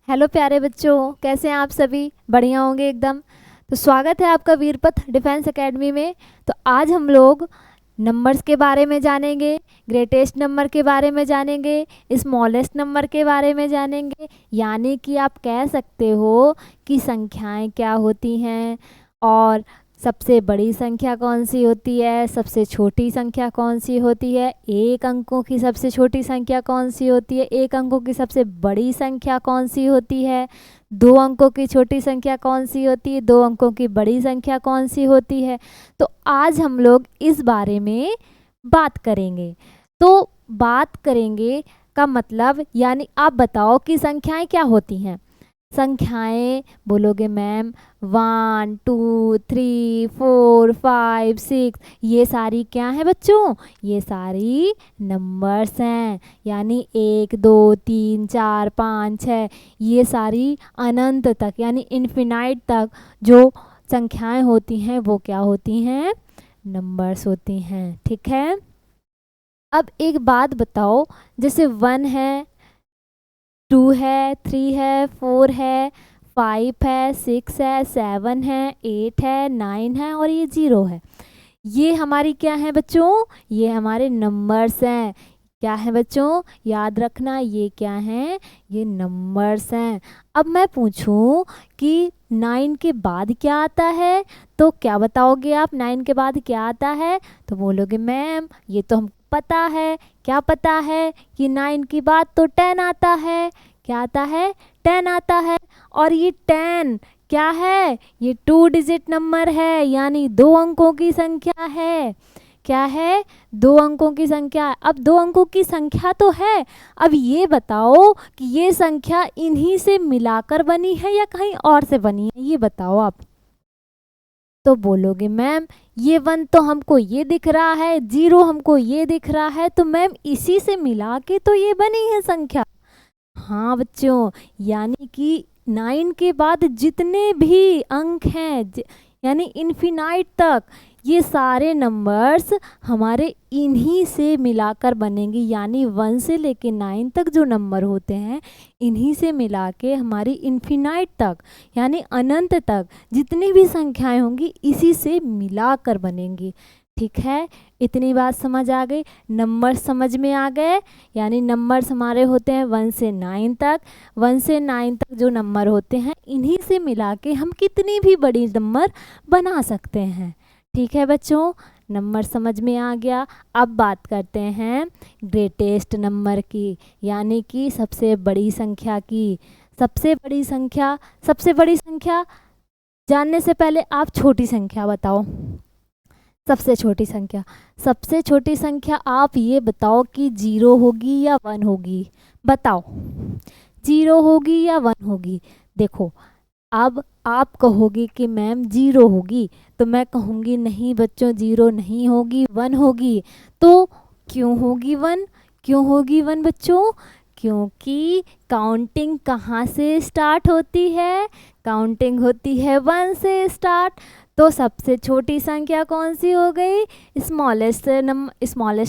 Hello प्यारे बच्चों, कैसे हैं आप सभी? बढ़िया होंगे एकदम। तो स्वागत है आपका वीरपथ डिफेंस एकेडमी में। तो आज हम लोग नंबर्स के बारे में जानेंगे, ग्रेटेस्ट नंबर के बारे में जानेंगे, स्मॉलेस्ट नंबर के बारे में जानेंगे। यानी कि आप कह सकते हो कि संख्याएं क्या होती हैं और सबसे बड़ी संख्या कौन सी होती है, सबसे छोटी संख्या कौन सी होती है, एक अंकों की सबसे छोटी संख्या कौन सी होती है, एक अंकों की सबसे बड़ी संख्या कौन सी होती है, दो अंकों की छोटी संख्या कौन सी होती है, दो अंकों की बड़ी संख्या कौन सी होती है। तो आज हम लोग इस बारे में बात करेंगे। तो बात करेंगे का मतलब यानी आप बताओ कि संख्याएं क्या होती हैं। संख्याएं बोलोगे मैम 1 2 3 4 5 6, ये सारी क्या है बच्चों? ये सारी नंबर्स हैं। यानी 1 2 3 4 5 6, ये सारी अनंत तक यानी इन्फिनाइट तक जो संख्याएं होती हैं वो क्या होती हैं? नंबर्स होती हैं। ठीक है। अब एक बात बताओ, जैसे 1 है, 2 है, 3 है, 4 है, 5 है, 6 है, 7 है, 8 है, 9 है और ये 0 है। ये हमारी क्या है बच्चों? ये हमारे नंबर्स हैं। क्या है बच्चों? याद रखना, ये क्या हैं? ये नंबर्स हैं। अब मैं पूछूं कि 9 के बाद क्या आता है, तो क्या बताओगे आप? 9 के बाद क्या आता है? तो बोलोगे मैम ये तो हम पता है। क्या पता है? कि 9 की बात तो 10 आता है। क्या आता है? 10 आता है। और ये 10 क्या है? ये 2 डिजिट नंबर है, यानी 2 अंकों की संख्या है। क्या है? 2 अंकों की संख्या। अब 2 अंकों की संख्या तो है, अब ये बताओ कि ये संख्या इन्हीं से मिलाकर बनी है या कहीं और से बनी है, ये बताओ आप। तो बोलोगे मैम ये 1 तो हमको ये दिख रहा है, 0 हमको ये दिख रहा है, तो मैम इसी से मिला के तो ये बनी है संख्या। हाँ बच्चों, यानी कि 9 के बाद जितने भी अंक हैं यानी इन्फिनाइट तक, ये सारे नंबर्स हमारे इन्हीं से मिलाकर बनेंगे। यानी 1 से लेके 9 तक जो नंबर होते हैं, इन्हीं से मिला के हमारी इन्फिनाइट तक यानी अनंत तक जितनी भी संख्याएं होंगी इसी से मिलाकर बनेंगी। ठीक है, इतनी बात समझ आ गई। नंबर्स समझ में आ गए। यानी नंबर्स हमारे होते हैं 1 से 9 तक। 1 से 9 तक जो नंबर होते हैं इन्हीं से मिला के हम कितनी भी बड़ी नंबर बना सकते हैं। ठीक है बच्चों, नंबर समझ में आ गया। अब बात करते हैं ग्रेटेस्ट नंबर की, यानी कि सबसे बड़ी संख्या की। सबसे बड़ी संख्या, सबसे बड़ी संख्या जानने से पहले आप छोटी संख्या बताओ। सबसे छोटी संख्या, सबसे छोटी संख्या आप ये बताओ कि 0 होगी या 1 होगी? बताओ, 0 होगी या 1 होगी? देखो, अब आप कहोगे कि मैम 0 होगी, तो मैं कहूँगी नहीं बच्चों 0 नहीं होगी, 1 होगी। तो क्यों होगी 1? क्यों होगी 1 बच्चों? क्योंकि काउंटिंग कहाँ से स्टार्ट होती है? काउंटिंग होती है 1 से स्टार्ट। तो सबसे छोटी संख्या कौन सी हो गई? स्मॉलेस्ट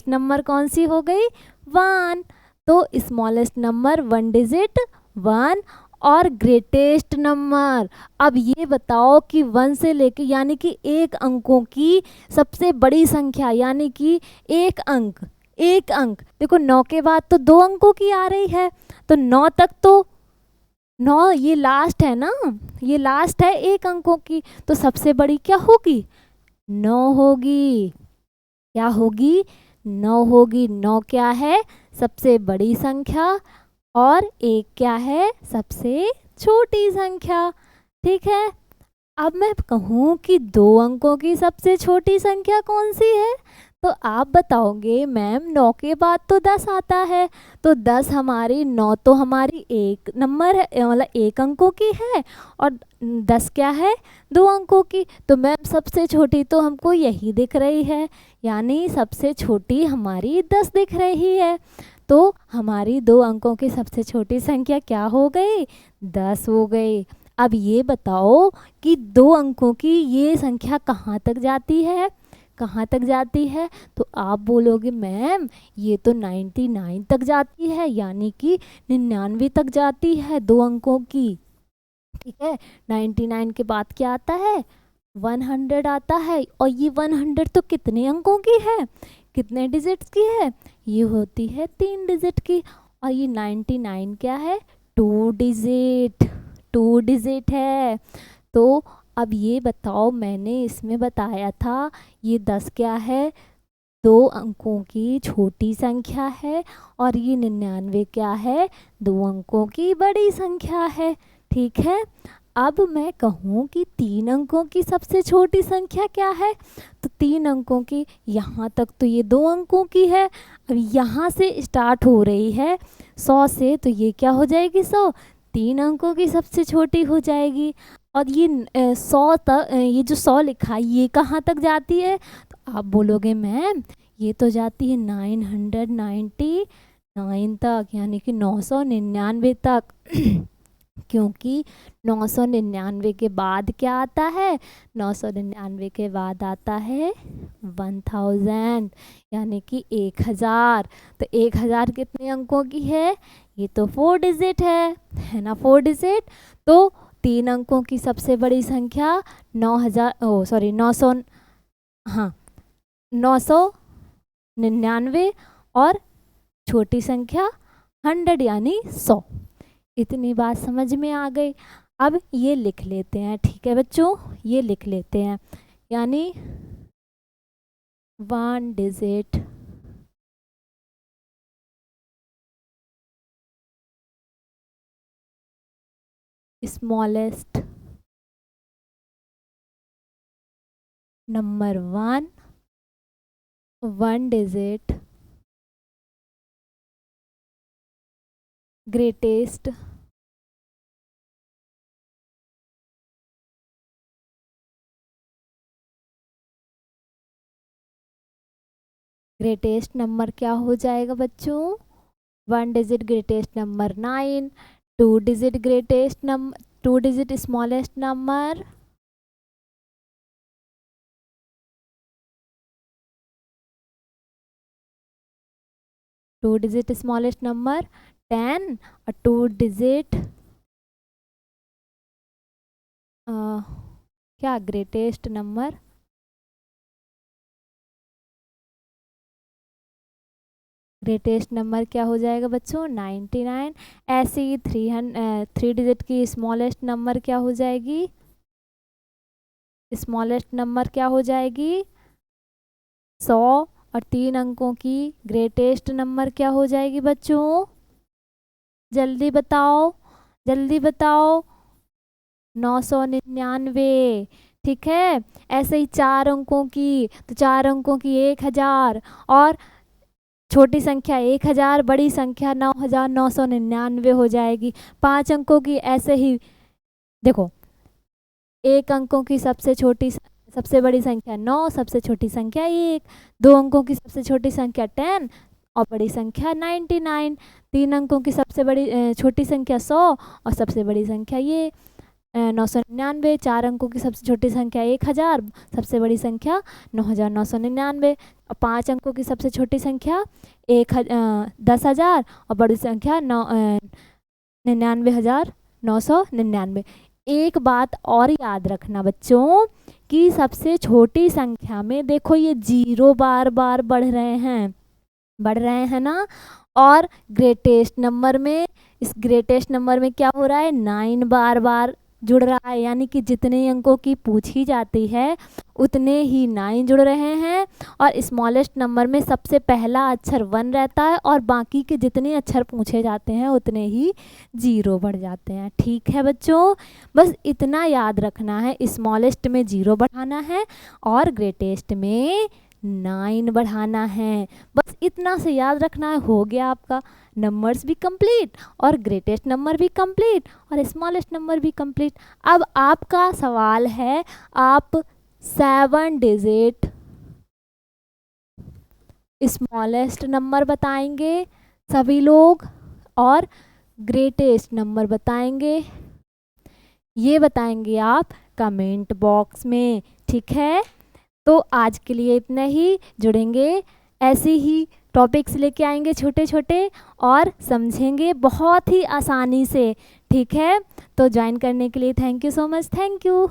नंबर कौन सी हो गई? 1। तो स्मॉलेस्ट नंबर 1 डिजिट 1 और ग्रेटेस्ट नंबर। अब ये बताओ कि 1 से लेके यानी कि एक अंकों की सबसे बड़ी संख्या, यानी कि एक अंक, एक अंक देखो 9 के बाद तो 2 अंकों की आ रही है, तो 9 तक तो 9 ये लास्ट है ना, ये लास्ट है एक अंकों की, तो सबसे बड़ी क्या होगी? 9 होगी। क्या होगी? 9 होगी। 9 क्या है? सबसे बड़ी संख्या और 1 क्या है? सबसे छोटी संख्या। ठीक है, अब मैं कहूँ कि 2 अंकों की सबसे छोटी संख्या कौन सी है, तो आप बताओगे मैम 9 के बाद तो 10 आता है, तो 10 हमारी 9 तो हमारी एक नंबर है, मतलब एक अंकों की है, और 10 क्या है? 2 अंकों की। तो मैम सबसे छोटी तो हमको यही दिख रही है, यानी सबसे छोटी हमारी 10 दिख रही है। तो हमारी 2 अंकों की सबसे छोटी संख्या क्या हो गई? 10 हो गई। अब ये बताओ कि 2 अंकों की ये संख्या कहाँ तक जाती है? कहाँ तक जाती है? तो आप बोलोगे मैम ये तो 99 तक जाती है, यानी कि 99 तक जाती है 2 अंकों की। ठीक है, 99 के बाद क्या आता है? 100 आता है। और ये 100 तो कितने अंकों की है, कितने डिजिट्स की है? ये होती है 3 डिजिट की। और ये 99 क्या है? 2 डिजिट, 2 डिजिट है। तो अब ये बताओ, मैंने इसमें बताया था ये 10 क्या है? 2 अंकों की छोटी संख्या है। और ये 99 क्या है? 2 अंकों की बड़ी संख्या है। ठीक है, अब मैं कहूँ कि 3 अंकों की सबसे छोटी संख्या क्या है? तो 3 अंकों की, यहाँ तक तो ये 2 अंकों की है। अब यहाँ से स्टार्ट हो रही है 100 से, तो ये क्या हो जाएगी? 100 3 अंकों की सबसे छोटी हो जाएगी। और ये 100 तक, ये जो 100 लिखा है ये कहाँ तक जाती है? तो आप बोलोगे मैम ये तो जाती है 999 तक, यानी कि 999 तक। क्योंकि 999 के बाद क्या आता है? 999 के बाद आता है 1000, यानी कि 1000। तो 1000 कितने अंकों की है? ये तो 4 डिजिट है ना, 4 डिजिट। तो 3 अंकों की सबसे बड़ी संख्या 900, हाँ 999, और छोटी संख्या 100 यानी 100। इतनी बात समझ में आ गई। अब ये लिख लेते हैं, ठीक है बच्चों, ये लिख लेते हैं, यानी 1 digit smallest number 1 digit greatest number क्या हो जाएगा बच्चों? 1 digit greatest number 9, 2 digit greatest number, 2 digit smallest number 2 digit smallest number 10, और 2 डिजिट क्या ग्रेटेस्ट नंबर? ग्रेटेस्ट नंबर क्या हो जाएगा बच्चों? 99। ऐसे ही 3 डिजिट की स्मॉलेस्ट नंबर क्या हो जाएगी? स्मॉलेस्ट नंबर क्या हो जाएगी? 100। और 3 अंकों की ग्रेटेस्ट नंबर क्या हो जाएगी बच्चों? जल्दी बताओ, जल्दी बताओ। 999। ठीक है, ऐसे ही 4 अंकों की, तो 4 अंकों की 1000, और छोटी संख्या 1000, बड़ी संख्या 9999 हो जाएगी। 5 अंकों की ऐसे ही देखो, 1 अंकों की सबसे बड़ी संख्या 9, सबसे छोटी संख्या 1, 2 अंकों की सबसे छोटी संख्या 10, और बड़ी संख्या 99, 3 अंकों की सबसे बड़ी छोटी संख्या 100, और सबसे बड़ी संख्या ये 999, 4 अंकों की सबसे छोटी संख्या 1000, सबसे बड़ी संख्या 9999, और 5 अंकों की सबसे छोटी संख्या 10,000, और बड़ी संख्या 99,999। एक बात और याद रखना बच्चों, कि सबसे छोटी संख्या में देखो ये 0 बार बार बढ़ रहे हैं ना, और ग्रेटेस्ट नंबर में, इस ग्रेटेस्ट नंबर में क्या हो रहा है? 9 बार बार जुड़ रहा है, यानी कि जितने अंकों की पूछी जाती है उतने ही 9 जुड़ रहे हैं। और स्मॉलेस्ट नंबर में सबसे पहला अक्षर 1 रहता है, और बाकी के जितने अक्षर पूछे जाते हैं उतने ही 0 बढ़ जाते हैं। ठीक है बच्चों, बस इतना याद रखना है, स्मॉलेस्ट में 0 बढ़ाना है और ग्रेटेस्ट में 9 बढ़ाना है। बस इतना से याद रखना है, हो गया आपका नंबर्स भी कंप्लीट, और ग्रेटेस्ट नंबर भी कंप्लीट, और स्मॉलेस्ट नंबर भी कंप्लीट। अब आपका सवाल है, आप 7 डिजिट स्मॉलेस्ट नंबर बताएंगे सभी लोग, और ग्रेटेस्ट नंबर बताएंगे। ये बताएंगे आप कमेंट बॉक्स में, ठीक है? तो आज के लिए इतना ही। जुड़ेंगे, ऐसे ही टॉपिक्स लेके आएंगे छोटे छोटे और समझेंगे बहुत ही आसानी से। ठीक है, तो ज्वाइन करने के लिए thank you so much. Thank you.